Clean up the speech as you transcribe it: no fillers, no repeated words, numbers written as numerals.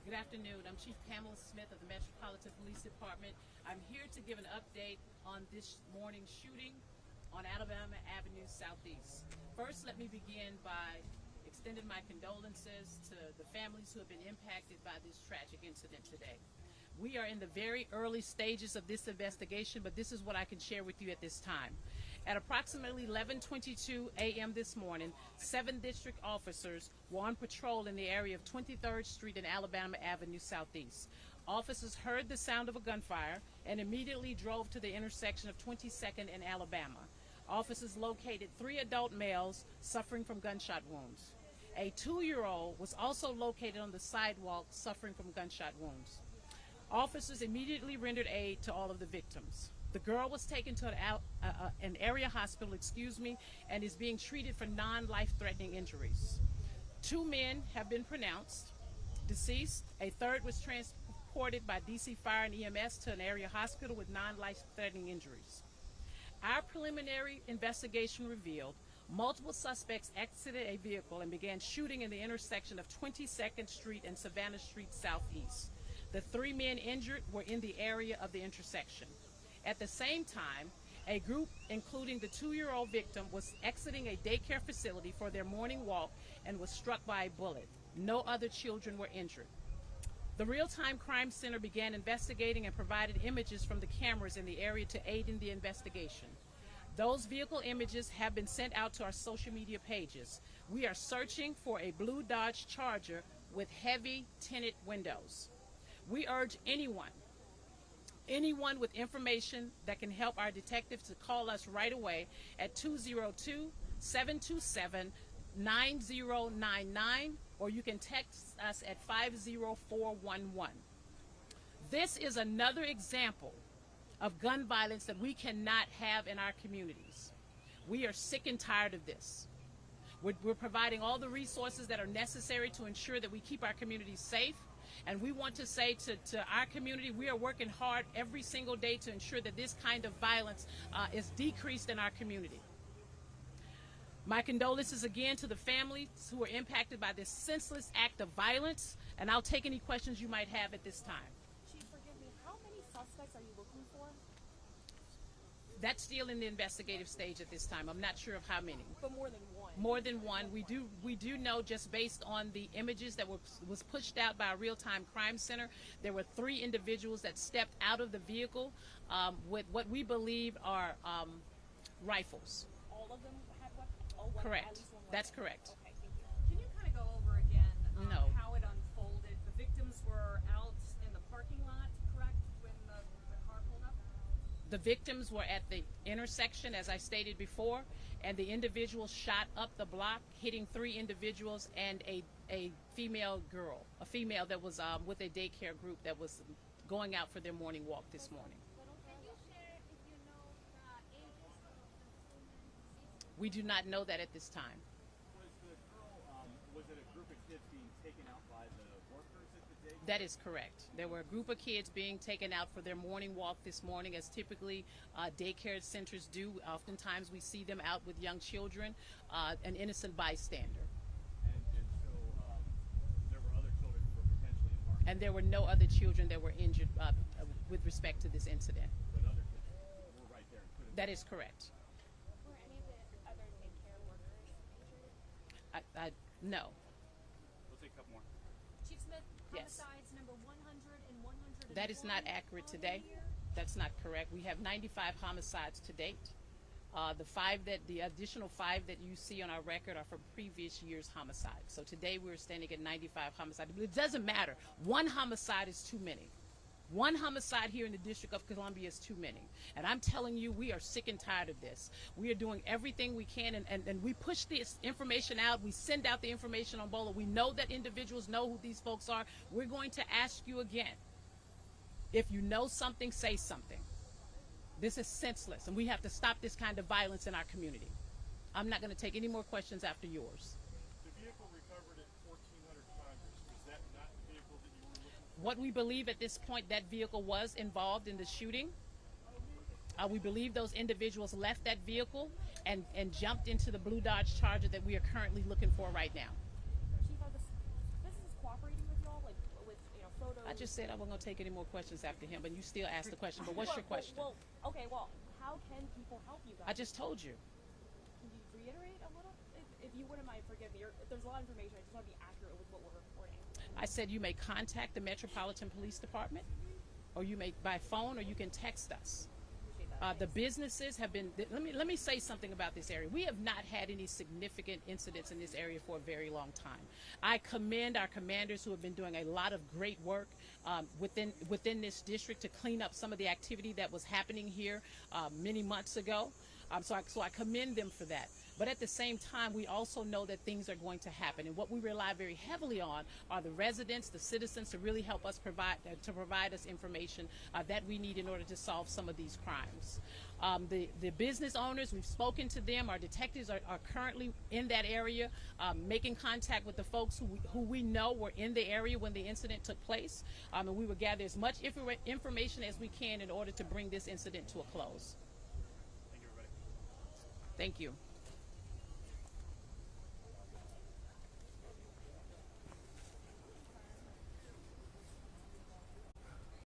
Good afternoon. I'm Chief Pamela Smith of the Metropolitan Police Department. I'm here to give an update on this morning's shooting on Alabama Avenue Southeast. First, let me begin by extending my condolences to the families who have been impacted by this tragic incident today. We are in the very early stages of this investigation, but this is what I can share with you at this time. At approximately 11:22 a.m. this morning, 7 district officers were on patrol in the area of 23rd Street and Alabama Avenue Southeast. Officers heard the sound of a gunfire and immediately drove to the intersection of 22nd and Alabama. Officers located 3 adult males suffering from gunshot wounds. A 2-year-old was also located on the sidewalk suffering from gunshot wounds. Officers immediately rendered aid to all of the victims. The girl was taken to an area hospital, and is being treated for non-life-threatening injuries. 2 men have been pronounced deceased. A third was transported by DC Fire and EMS to an area hospital with non-life-threatening injuries. Our preliminary investigation revealed multiple suspects exited a vehicle and began shooting in the intersection of 22nd Street and Savannah Street Southeast. The 3 men injured were in the area of the intersection. At the same time, a group, including the 2-year-old victim, was exiting a daycare facility for their morning walk and was struck by a bullet. No other children were injured. The Real-Time Crime Center began investigating and provided images from the cameras in the area to aid in the investigation. Those vehicle images have been sent out to our social media pages. We are searching for a blue Dodge Charger with heavy tinted windows. We urge anyone with information that can help our detectives to call us right away at 202-727-9099, or you can text us at 50411. This is another example of gun violence that we cannot have in our communities. We are sick and tired of this. We're providing all the resources that are necessary to ensure that we keep our communities safe. And we want to say to our community, we are working hard every single day to ensure that this kind of violence is decreased in our community. My condolences again to the families who were impacted by this senseless act of violence, and I'll take any questions you might have at this time. Chief, forgive me, how many suspects are you looking for? That's still in the investigative stage at this time. I'm not sure of how many. But more than one. More than one. We do know, just based on the images that was pushed out by a Real-Time Crime Center, there were 3 individuals that stepped out of the vehicle with what we believe are rifles. All of them had weapons? All weapons, correct. At least one weapon? That's correct. Okay, thank you. Can you kind of go over again No. how it unfolded? The victims were out in the parking lot, correct, when the car pulled up? The victims were at the intersection, as I stated before, and the individuals shot up the block, hitting 3 individuals and a female girl, a female that was with a daycare group that was going out for their morning walk this morning. Can you share if you know the ages of the 2 men deceased? We do not know that at this time. Was it a group of kids being taken out by the workers at the daycare? That is correct. There were a group of kids being taken out for their morning walk this morning, as typically daycare centers do. Oftentimes we see them out with young children, an innocent bystander. And so there were other children who were potentially harmed. And there were no other children that were injured with respect to this incident. But other kids were right there and couldn't. That is correct. Were any of the other daycare workers injured? No. We'll take a couple more. Chief Smith, Yes. homicides number 100 and 101. That is not accurate today. That's not correct. We have 95 homicides to date. The additional 5 that you see on our record are from previous year's homicides. So today we're standing at 95 homicides. But it doesn't matter. 1 homicide is too many. 1 homicide here in the District of Columbia is too many. And I'm telling you, we are sick and tired of this. We are doing everything we can, and we push this information out. We send out the information on BOLA. We know that individuals know who these folks are. We're going to ask you again. If you know something, say something. This is senseless, and we have to stop this kind of violence in our community. I'm not going to take any more questions after yours. The vehicle recovered at 1,400 Congress. Was that not the vehicle that you were looking for? What we believe at this point, that vehicle was involved in the shooting. We believe those individuals left that vehicle and jumped into the blue Dodge Charger that we are currently looking for right now. Chief, are the businesses cooperating with y'all, like with I just said I wasn't going to take any more questions after him, but you still asked the question. But what's your question? Well, how can people help you guys? I just told you. Can you reiterate a little? If you wouldn't mind, forgive me. There's a lot of information. I just want to be accurate with what we're reporting. I said you may contact the Metropolitan Police Department, or you may by phone, or you can text us. Appreciate that. The businesses have been. Let me say something about this area. We have not had any significant incidents in this area for a very long time. I commend our commanders who have been doing a lot of great work within this district to clean up some of the activity that was happening here many months ago. So I commend them for that. But at the same time, we also know that things are going to happen, and what we rely very heavily on are the residents, the citizens, to really help us provide us information that we need in order to solve some of these crimes. The business owners, we've spoken to them. Our detectives are currently in that area, making contact with the folks who we know were in the area when the incident took place, and we will gather as much information as we can in order to bring this incident to a close. Thank you, everybody. Thank you.